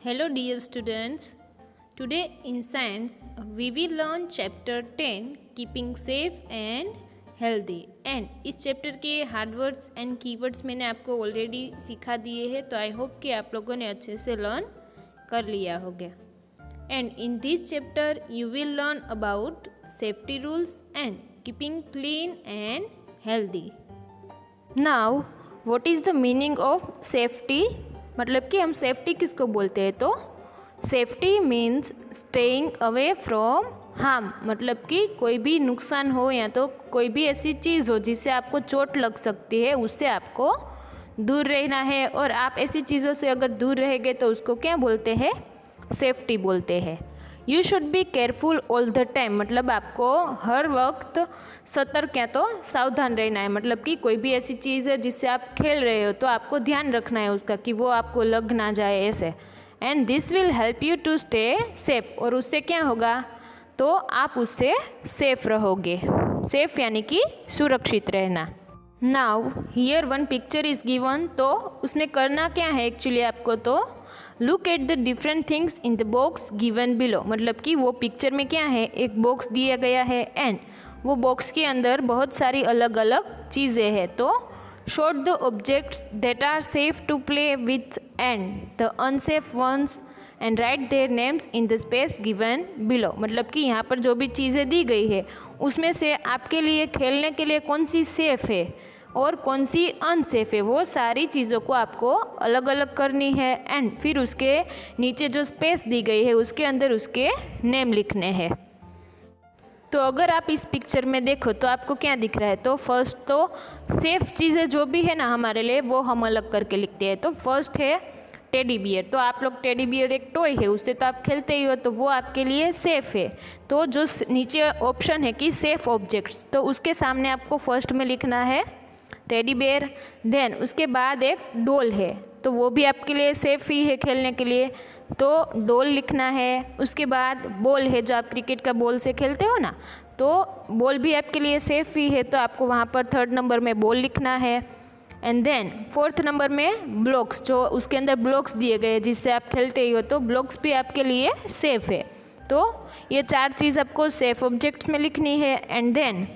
Hello dear students. Today in science we will learn chapter 10 keeping safe and healthy and इस chapter के hard words and keywords मैंने आपको already सिखा दिए हैं, तो आई होप कि आप लोगों ने अच्छे से लर्न कर लिया होगा। And in this chapter you will learn about safety rules and keeping clean and healthy. Now what is the meaning of safety, मतलब कि हम सेफ्टी किसको बोलते हैं, तो safety means staying away from harm, मतलब कि कोई भी नुकसान हो या तो कोई भी ऐसी चीज़ हो जिससे आपको चोट लग सकती है, उससे आपको दूर रहना है। और आप ऐसी चीज़ों से अगर दूर रहेंगे तो उसको क्या बोलते हैं, सेफ्टी बोलते हैं। You should be careful all the time, मतलब आपको हर वक्त सतर्क या तो सावधान रहना है। मतलब कि कोई भी ऐसी चीज़ है जिससे आप खेल रहे हो तो आपको ध्यान रखना है उसका कि वो आपको लग ना जाए ऐसे। And this will help you to stay safe, और उससे क्या होगा, तो आप उससे सेफ रहोगे। सेफ यानी कि सुरक्षित रहना। Now here one picture is given, तो उसमें करना क्या है एक्चुअली आपको, तो look at the different things in the box given below, मतलब कि वो पिक्चर में क्या है, एक बॉक्स दिया गया है एंड वो बॉक्स के अंदर बहुत सारी अलग अलग चीज़ें हैं। तो sort the objects that are safe to play with and the unsafe ones and write their names in the space given below, मतलब कि यहाँ पर जो भी चीज़ें दी गई है उसमें से आपके लिए खेलने के लिए कौन सी सेफ़ है और कौन सी अनसेफ है, वो सारी चीज़ों को आपको अलग अलग करनी है। एंड फिर उसके नीचे जो स्पेस दी गई है उसके अंदर उसके नेम लिखने हैं। तो अगर आप इस पिक्चर में देखो तो आपको क्या दिख रहा है, तो फर्स्ट तो सेफ चीज़ें जो भी है ना हमारे लिए वो हम अलग करके लिखते हैं। तो फर्स्ट है टेडी बियर, तो आप लोग टेडी बियर एक टॉय है, उससे तो आप खेलते ही हो, तो वो आपके लिए सेफ़ है। तो जो नीचे ऑप्शन है कि सेफ ऑब्जेक्ट्स, तो उसके सामने आपको फर्स्ट में लिखना है टेडी बेयर। देन उसके बाद एक डॉल है, तो वो भी आपके लिए सेफ़ ही है खेलने के लिए, तो डॉल लिखना है। उसके बाद बॉल है, जो आप क्रिकेट का बॉल से खेलते हो ना, तो बॉल भी आपके लिए सेफ़ ही है, तो आपको वहाँ पर थर्ड नंबर में बॉल लिखना है। एंड देन फोर्थ नंबर में ब्लॉक्स, जो उसके अंदर ब्लॉक्स दिए गए जिससे आप खेलते ही हो, तो ब्लॉक्स भी आपके लिए सेफ़ है। तो ये चार चीज़ आपको सेफ ऑब्जेक्ट्स में लिखनी है। एंड देन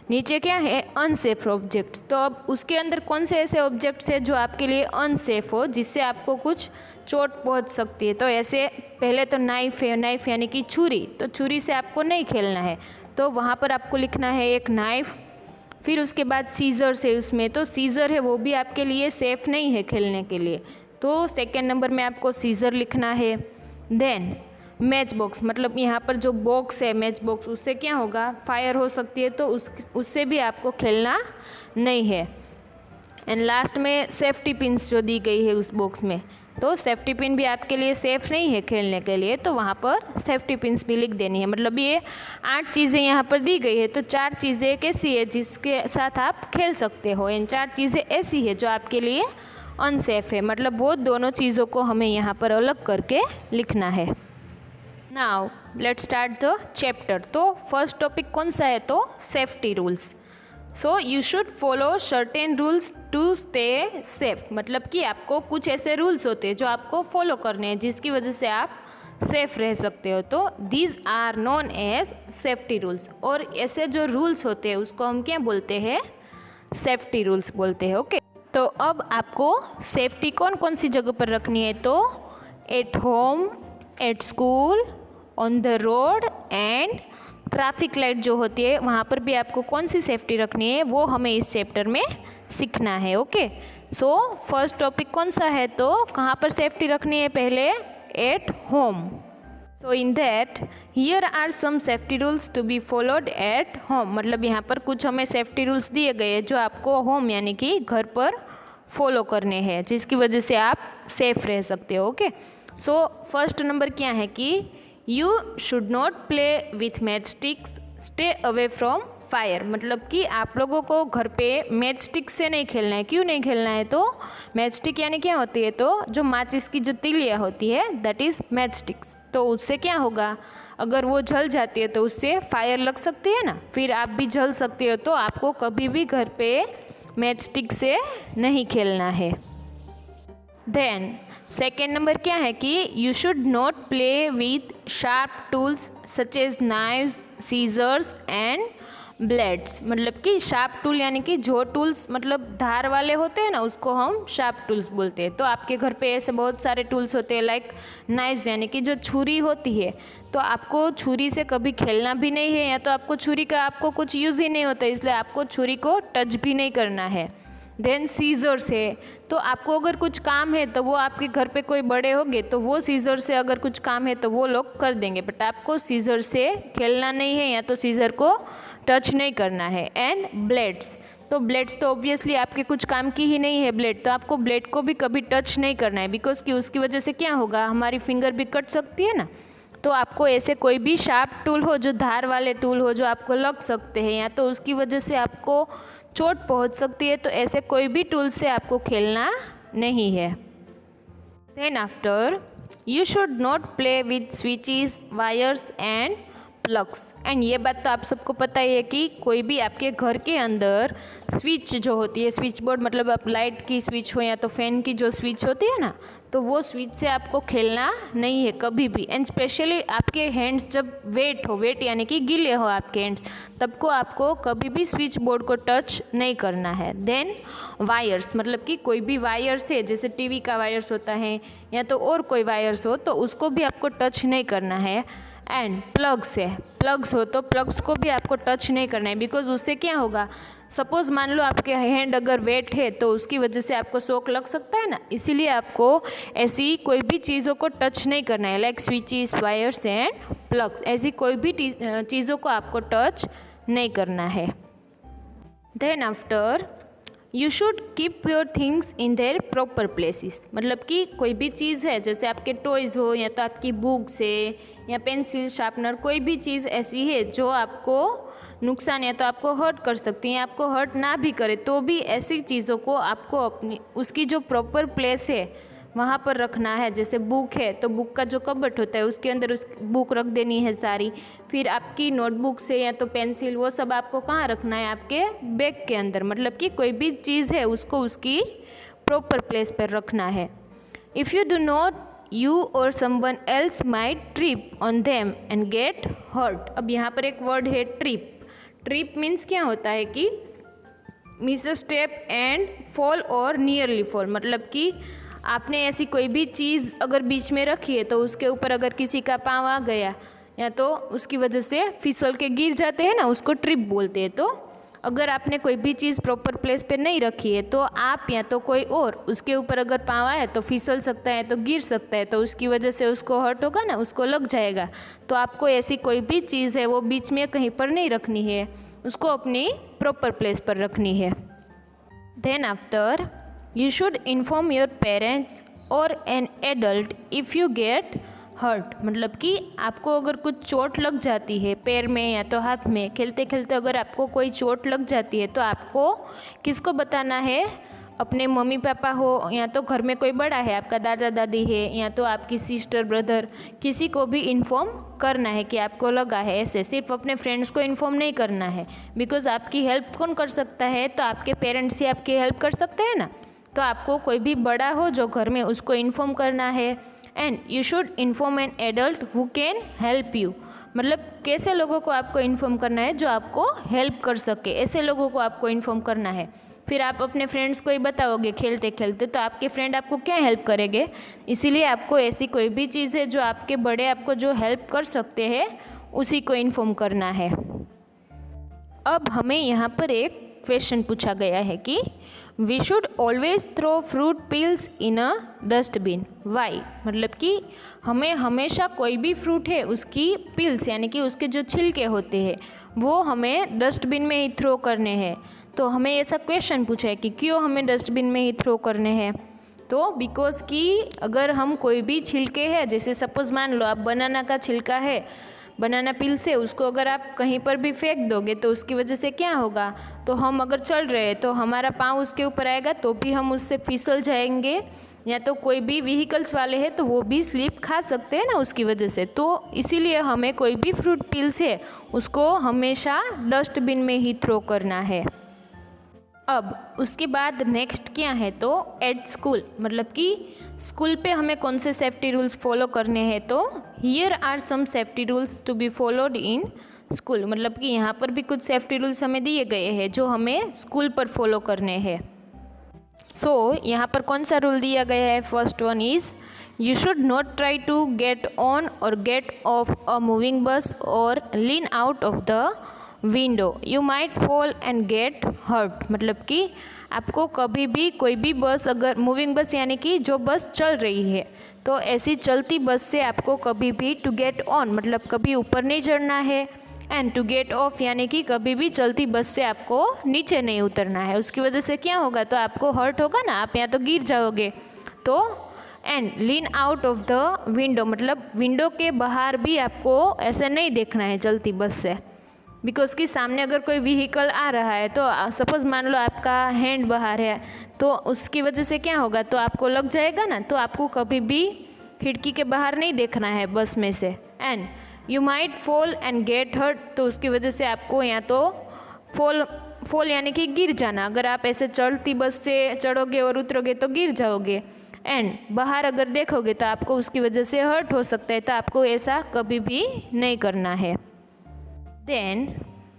नीचे क्या है, अनसेफ ऑब्जेक्ट्स, तो अब उसके अंदर कौन से ऐसे ऑब्जेक्ट्स है जो आपके लिए अनसेफ हो, जिससे आपको कुछ चोट पहुंच सकती है। तो ऐसे पहले तो नाइफ़ है, नाइफ़ यानी कि छुरी, तो छुरी से आपको नहीं खेलना है, तो वहाँ पर आपको लिखना है एक नाइफ़। फिर उसके बाद सीज़र्स है उसमें, तो सीज़र है वो भी आपके लिए सेफ़ नहीं है खेलने के लिए, तो सेकेंड नंबर में आपको सीज़र लिखना है। देन मैच बॉक्स, मतलब यहाँ पर जो बॉक्स है मैच बॉक्स, उससे क्या होगा, फायर हो सकती है, तो उससे भी आपको खेलना नहीं है। एंड लास्ट में सेफ्टी पिन्स जो दी गई है उस बॉक्स में, तो सेफ्टी पिन भी आपके लिए सेफ़ नहीं है खेलने के लिए, तो वहाँ पर सेफ्टी पिन्स भी लिख देनी है। मतलब ये 8 चीज़ें यहाँ पर दी गई है, तो 4 चीज़ें कैसी है जिसके साथ आप खेल सकते हो, इन 4 चीज़ें ऐसी है जो आपके लिए अनसेफ है, मतलब वो दोनों चीज़ों को हमें यहाँ पर अलग करके लिखना है। Now let's start the chapter. तो फर्स्ट टॉपिक कौन सा है, तो safety rules. So you should follow certain rules to stay safe, मतलब कि आपको कुछ ऐसे रूल्स होते हैं जो आपको फॉलो करने हैं जिसकी वजह से आप सेफ रह सकते हो, तो these are known as safety rules. और ऐसे जो रूल्स होते हैं उसको हम क्या बोलते हैं, सेफ्टी रूल्स बोलते हैं। ओके, तो अब आपको सेफ्टी कौन कौन सी जगह पर रखनी है, तो at home, at school, on the road and traffic light जो होती है वहाँ पर भी आपको कौन सी सेफ्टी रखनी है वो हमें इस चैप्टर में सीखना है। ओके, सो फर्स्ट टॉपिक कौन सा है, तो कहाँ पर सेफ्टी रखनी है, पहले at home. So in that here are some safety rules to be followed at home, मतलब यहाँ पर कुछ हमें सेफ्टी रूल्स दिए गए हैं जो आपको होम यानी कि घर पर फॉलो करने हैं, जिसकी वजह से आप सेफ रह सकते हो। ओके, सो फर्स्ट नंबर क्या है कि you should not play with match sticks, stay away from fire, मतलब कि आप लोगों को घर पे मैच स्टिक से नहीं खेलना है। क्यों नहीं खेलना है, तो मैच स्टिक यानी क्या होती है, तो जो माचिस की जो तिलियाँ होती है दैट इज़ मैच स्टिक्स, तो उससे क्या होगा, अगर वो जल जाती है तो उससे फायर लग सकती है ना, फिर आप भी जल सकते हो, तो आपको कभी भी घर पे मैच स्टिक से नहीं खेलना है। देन सेकेंड नंबर क्या है कि you should not play with sharp tools such as knives, scissors and blades. मतलब कि शार्प टूल यानी कि जो टूल्स मतलब धार वाले होते हैं ना, उसको हम शार्प टूल्स बोलते हैं। तो आपके घर पे ऐसे बहुत सारे टूल्स होते हैं, लाइक नाइफ्स यानी कि जो छुरी होती है, तो आपको छुरी से कभी खेलना भी नहीं है, या तो आपको छुरी का आपको कुछ यूज़ ही नहीं होता, इसलिए आपको छुरी को टच भी नहीं करना है। देन सीजर्स है, तो आपको अगर कुछ काम है तो वो आपके घर पे कोई बड़े होंगे तो वो सीजर से अगर कुछ काम है तो वो लोग कर देंगे, बट आपको सीजर से खेलना नहीं है या तो सीजर को टच नहीं करना है। एंड ब्लेड्स, तो ब्लेड्स तो ऑब्वियसली आपके कुछ काम की ही नहीं है ब्लेड, तो आपको ब्लेड को भी कभी टच नहीं करना है, बिकॉज कि उसकी वजह से क्या होगा, हमारी फिंगर भी कट सकती है ना। तो आपको ऐसे कोई भी शार्प टूल हो, जो धार वाले टूल हो, जो आपको लग सकते हैं या तो उसकी वजह से आपको चोट पहुंच सकती है, तो ऐसे कोई भी टूल से आपको खेलना नहीं है। Then after you should not play with switches, wires and plugs. And ये बात तो आप सबको पता ही है कि कोई भी आपके घर के अंदर स्विच जो होती है, स्विच बोर्ड मतलब आप लाइट की स्विच हो या तो फैन की जो स्विच होती है ना, तो वो स्विच से आपको खेलना नहीं है कभी भी। एंड स्पेशली आपके हैंड्स जब वेट हो, वेट यानी कि गीले हो आपके हैंड्स, तब को आपको कभी भी स्विच बोर्ड को टच नहीं करना है। देन वायर्स, मतलब कि कोई भी वायर्स है, जैसे टीवी का वायर्स होता है या तो और कोई वायर्स हो, तो उसको भी आपको टच नहीं करना है। एंड प्लग्स है, प्लग्स हो तो प्लग्स को भी आपको टच नहीं करना है, बिकॉज उससे क्या होगा, सपोज़ मान लो आपके हैंड अगर वेट है तो उसकी वजह से आपको शॉक लग सकता है ना, इसीलिए आपको ऐसी कोई भी चीज़ों को टच नहीं करना है, like switches, wires and plugs, ऐसी कोई भी चीज़ों को आपको टच नहीं करना है। Then after you should keep your things in their proper places. मतलब कि कोई भी चीज़ है, जैसे आपके टॉयज़ हो या तो आपकी बुक्स है या पेंसिल, शार्पनर, कोई भी चीज़ ऐसी है जो आपको नुकसान या तो आपको हर्ट कर सकती है, आपको हर्ट ना भी करे तो भी ऐसी चीज़ों को आपको अपनी उसकी जो प्रॉपर प्लेस है वहाँ पर रखना है। जैसे बुक है तो बुक का जो कबट होता है उसके अंदर उस बुक रख देनी है सारी। फिर आपकी नोटबुक से या तो पेंसिल, वो सब आपको कहाँ रखना है, आपके बैग के अंदर। मतलब कि कोई भी चीज़ है उसको उसकी प्रॉपर प्लेस पर रखना है। If you do not, you or someone else might trip on them and get hurt. अब यहाँ पर एक वर्ड है ट्रिप। ट्रिप मीन्स क्या होता है कि miss a step and fall और नियरली फॉल। मतलब कि आपने ऐसी कोई भी चीज़ अगर बीच में रखी है तो उसके ऊपर अगर किसी का पाँव आ गया या तो उसकी वजह से फिसल के गिर जाते हैं ना, उसको ट्रिप बोलते हैं। तो अगर आपने कोई भी चीज़ प्रॉपर प्लेस पे नहीं रखी है तो आप या तो कोई और उसके ऊपर अगर पाँव आए तो फिसल सकता है, तो गिर सकता है, तो उसकी वजह से उसको हर्ट होगा ना, उसको लग जाएगा। तो आपको ऐसी कोई भी चीज़ है वो बीच में कहीं पर नहीं रखनी है, उसको अपनी प्रॉपर प्लेस पर रखनी है। Then after you should inform your parents or an adult if you get hurt. मतलब कि आपको अगर कुछ चोट लग जाती है पैर में या तो हाथ में, खेलते खेलते अगर आपको कोई चोट लग जाती है तो आपको किसको बताना है, अपने मम्मी पापा हो या तो घर में कोई बड़ा है, आपका दादा दादी है या तो आपकी सिस्टर ब्रदर, किसी को भी इन्फॉर्म करना है कि आपको लगा है। ऐसे सिर्फ अपने फ्रेंड्स को इन्फॉर्म नहीं करना है, बिकॉज आपकी हेल्प कौन कर सकता है, तो आपके पेरेंट्स ही आपकी हेल्प कर सकते हैं ना। तो आपको कोई भी बड़ा हो जो घर में, उसको इन्फॉर्म करना है। And you should inform an adult who can help you. मतलब कैसे लोगों को आपको इन्फॉर्म करना है, जो आपको हेल्प कर सके, ऐसे लोगों को आपको इन्फॉर्म करना है। फिर आप अपने फ्रेंड्स को ही बताओगे खेलते खेलते, तो आपके फ्रेंड आपको क्या हेल्प करेंगे। इसीलिए आपको ऐसी कोई भी चीज़ है जो आपके बड़े आपको जो हेल्प कर सकते हैं उसी को इन्फॉर्म करना है। अब हमें यहाँ पर एक क्वेश्चन पूछा गया है कि we should always throw fruit peels in a dustbin, why. मतलब कि हमें हमेशा कोई भी फ्रूट है उसकी पील्स यानी कि उसके जो छिलके होते हैं वो हमें डस्टबिन में ही थ्रो करने हैं। तो हमें ऐसा क्वेश्चन पूछा है कि क्यों हमें डस्टबिन में ही थ्रो करने हैं। तो बिकॉज कि अगर हम कोई भी छिलके है, जैसे सपोज़ मान लो आप बनाना का छिलका है, बनाना पील से, उसको अगर आप कहीं पर भी फेंक दोगे तो उसकी वजह से क्या होगा, तो हम अगर चल रहे हैं तो हमारा पाँव उसके ऊपर आएगा तो भी हम उससे फिसल जाएंगे, या तो कोई भी व्हीकल्स वाले हैं तो वो भी स्लिप खा सकते हैं ना उसकी वजह से। तो इसीलिए हमें कोई भी फ्रूट पील्स है उसको हमेशा डस्टबिन में ही थ्रो करना है। अब उसके बाद नेक्स्ट क्या है तो एट स्कूल, मतलब कि स्कूल पे हमें कौन से सेफ्टी रूल्स फॉलो करने हैं। तो here are some safety rules to be followed in school, मतलब कि यहाँ पर भी कुछ सेफ्टी रूल्स हमें दिए गए हैं जो हमें स्कूल पर फॉलो करने हैं। सो यहाँ पर कौन सा रूल दिया गया है, first one is you should not try to get on or get off a moving bus और lean out of the window, you might fall and get hurt, मतलब कि आपको कभी भी कोई भी बस, अगर मूविंग बस यानी कि जो बस चल रही है, तो ऐसी चलती बस से आपको कभी भी टू गेट ऑन मतलब कभी ऊपर नहीं चढ़ना है, एंड टू गेट ऑफ यानी कि कभी भी चलती बस से आपको नीचे नहीं उतरना है। उसकी वजह से क्या होगा, तो आपको हर्ट होगा ना, आप या तो गिर जाओगे। तो and lean out of the window, मतलब विंडो के बाहर भी आपको ऐसा नहीं देखना है चलती बस से, बिकॉज कि सामने अगर कोई व्हीकल आ रहा है तो सपोज़ मान लो आपका हैंड बाहर है, तो उसकी वजह से क्या होगा, तो आपको लग जाएगा ना, तो आपको कभी भी खिड़की के बाहर नहीं देखना है बस में से। And you might fall and get hurt, तो उसकी वजह से आपको या तो फॉल यानी कि गिर जाना, अगर आप ऐसे चलती बस से चढ़ोगे और उतरोगे तो गिर जाओगे, एंड बाहर अगर देखोगे तो आपको उसकी वजह से हर्ट हो सकता है, तो आपको ऐसा कभी भी नहीं करना है। Then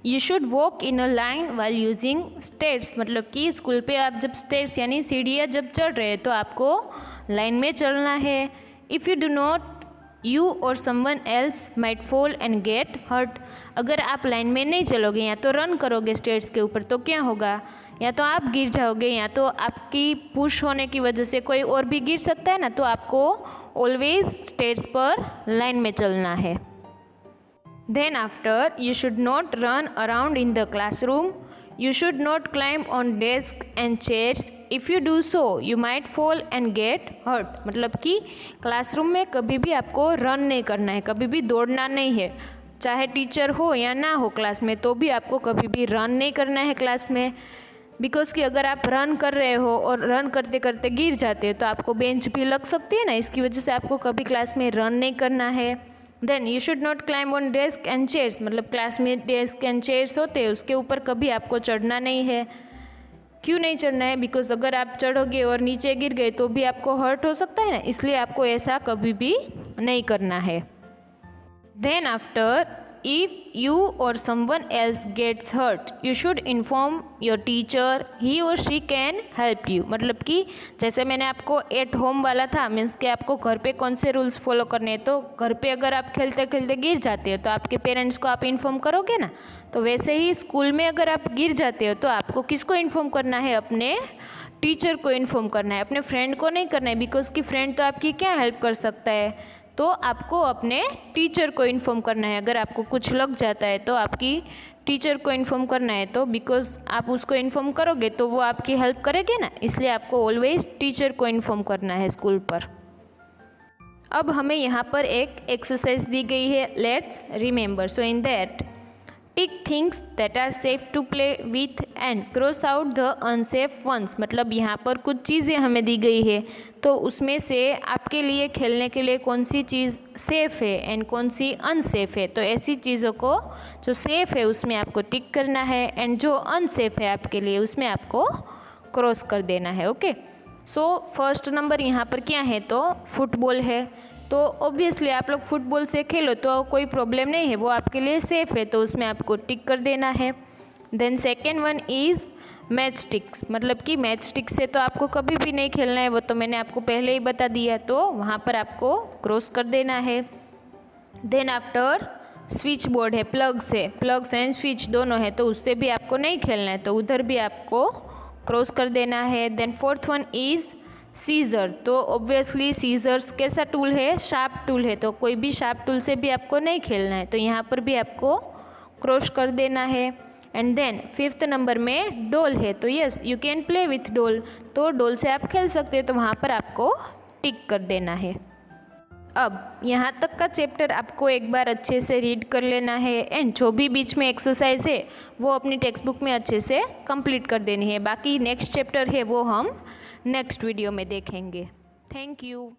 you should walk in a line while using stairs, मतलब कि स्कूल पे आप जब स्टेयर्स यानी सीढ़ियाँ जब चढ़ रहे हैं तो आपको लाइन में चलना है। If you do not you or someone else might fall and get hurt, अगर आप लाइन में नहीं चलोगे या तो रन करोगे स्टेयर्स के ऊपर तो क्या होगा, या तो आप गिर जाओगे या तो आपकी पुश होने की वजह से कोई और भी गिर सकता है ना, तो आपको ऑलवेज स्टेयर्स पर लाइन में चलना है। Then after, you should not run around in the classroom. You should not climb on desks and chairs. If you do so, you might fall and get hurt. मतलब कि classroom में कभी भी आपको रन नहीं करना है, कभी भी दौड़ना नहीं है, चाहे टीचर हो या ना हो क्लास में, तो भी आपको कभी भी रन नहीं करना है क्लास में। बिकॉज कि अगर आप रन कर रहे हो और रन करते करते गिर जाते हो तो आपको बेंच भी लग सकती है ना, इसकी वजह से आपको कभी क्लास में रन नहीं करना है। Then you should not climb on desk and chairs, मतलब क्लास में डेस्क एंड चेयर्स होते हैं उसके ऊपर कभी आपको चढ़ना नहीं है। क्यों नहीं चढ़ना है, बिकॉज अगर आप चढ़ोगे और नीचे गिर गए तो भी आपको हर्ट हो सकता है ना, इसलिए आपको ऐसा कभी भी नहीं करना है। Then after, if you or someone else gets hurt you should inform your teacher, he or she can help you, मतलब कि जैसे मैंने आपको एट होम वाला था, मीन्स कि आपको घर पे कौन से रूल्स फॉलो करने हैं, तो घर पे अगर आप खेलते खेलते गिर जाते हो तो आपके पेरेंट्स को आप इन्फॉर्म करोगे ना, तो वैसे ही स्कूल में अगर आप गिर जाते हो तो आपको किसको इन्फॉर्म करना है, अपने टीचर को इन्फॉर्म करना है, अपने फ्रेंड को नहीं करना है, बिकॉज कि फ्रेंड तो आपकी क्या हेल्प कर सकता है, तो आपको अपने टीचर को इन्फॉर्म करना है। अगर आपको कुछ लग जाता है तो आपकी टीचर को इन्फॉर्म करना है, तो बिकॉज आप उसको इन्फॉर्म करोगे तो वो आपकी हेल्प करेंगे ना, इसलिए आपको ऑलवेज टीचर को इन्फॉर्म करना है स्कूल पर। अब हमें यहाँ पर एक एक्सरसाइज दी गई है, let's remember. So in that tick things that are safe to play with and cross out the unsafe ones, मतलब यहाँ पर कुछ चीज़ें हमें दी गई है, तो उसमें से आपके लिए खेलने के लिए कौन सी चीज़ सेफ़ है एंड कौन सी अनसेफ है, तो ऐसी चीज़ों को जो सेफ़ है उसमें आपको टिक करना है, एंड जो अनसेफ है आपके लिए उसमें आपको क्रॉस कर देना है। ओके, सो फर्स्ट नंबर यहाँ पर क्या है, तो फुटबॉल है, तो ऑब्वियसली आप लोग फुटबॉल से खेलो तो कोई प्रॉब्लम नहीं है, वो आपके लिए सेफ़ है, तो उसमें आपको टिक कर देना है। Then second one is matchsticks, मतलब कि मैच स्टिक से तो आपको कभी भी नहीं खेलना है, वो तो मैंने आपको पहले ही बता दिया, तो वहाँ पर आपको क्रॉस कर देना है। देन आफ्टर स्विच बोर्ड है, प्लग्स एंड स्विच दोनों है, तो उससे भी आपको नहीं खेलना है, तो उधर भी आपको क्रॉस कर देना है। Then fourth one is scissor, so obviously scissors कैसा टूल है, शार्प टूल है, तो कोई भी शार्प टूल से भी आपको नहीं खेलना है, तो यहाँ पर भी आपको क्रॉस कर देना है। एंड देन फिफ्थ नंबर में डॉल है, तो yes you can play with doll, तो डॉल से आप खेल सकते हो, तो वहाँ पर आपको टिक कर देना है। अब यहाँ तक का चैप्टर आपको एक बार अच्छे से रीड कर लेना है, एंड जो भी बीच में एक्सरसाइज है वो अपनी टेक्स्ट बुक में अच्छे से कंप्लीट कर देनी है। बाकी नेक्स्ट चैप्टर है वो हम नेक्स्ट वीडियो में देखेंगे। Thank you.